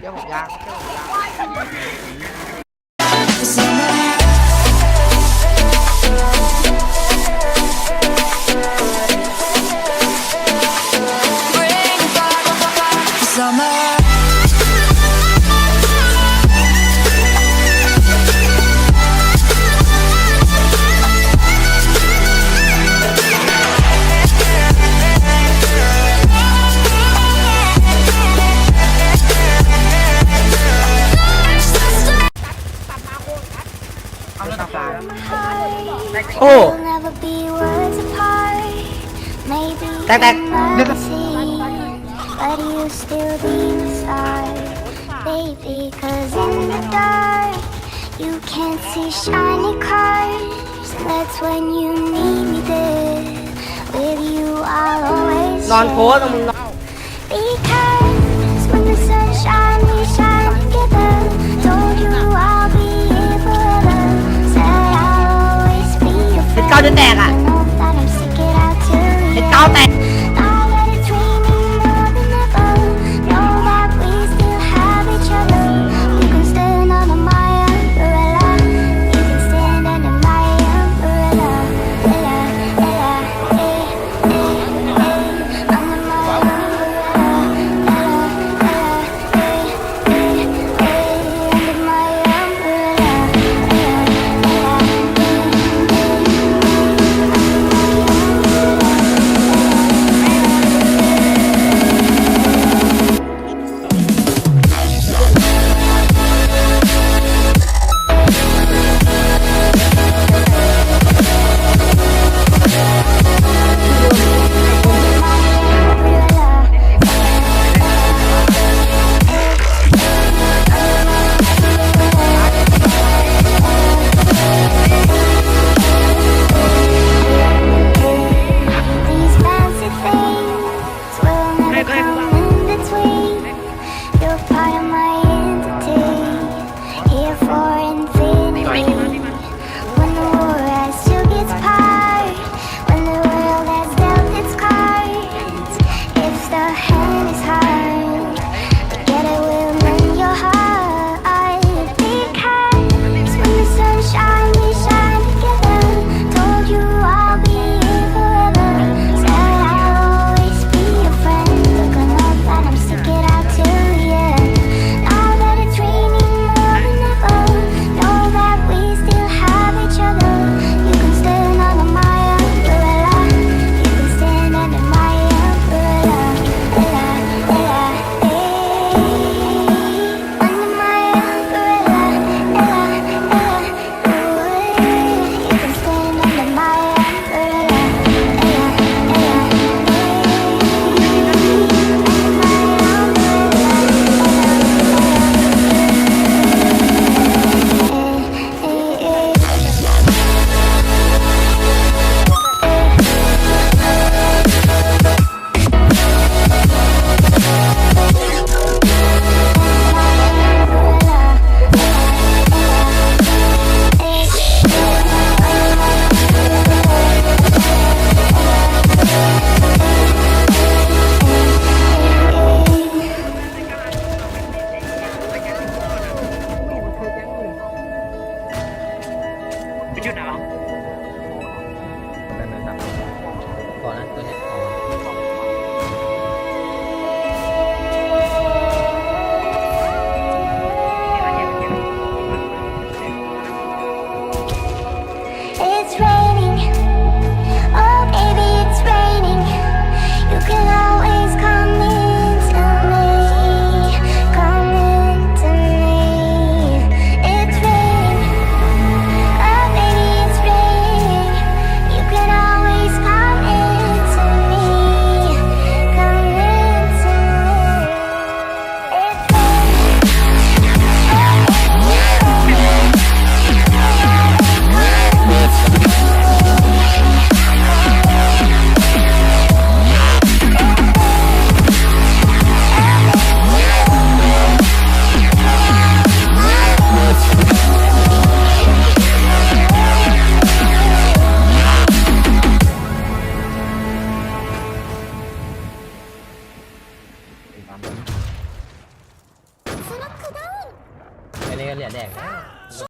เดี๋ยวผมยางโอ้แตกเดี๋ยวBut you still be the star, baby. 'Cause in the dark, you can't see shiny cars. That's when you need me there. With you, I'll always นอนโพสมึงนอน Because when the sun shines, we shine together. Told you I'll be here forever. Said I'll always be your เป็น friend. เก้าจะแตกอ่ะ I know that I'm sticking out to เป็น you. เก้าแตก Now that it's raining more than ever, know that we still have each other. You can stand under my umbrella. You can stand under my umbrella. Ella, Ella, eh, eh, eh. Under my umbrella. Ella, Ella, eh, eh, eh. Under my umbrella. Ella, Ella, eh, eh, eh. นี้ก็เหลือแดกแล้ว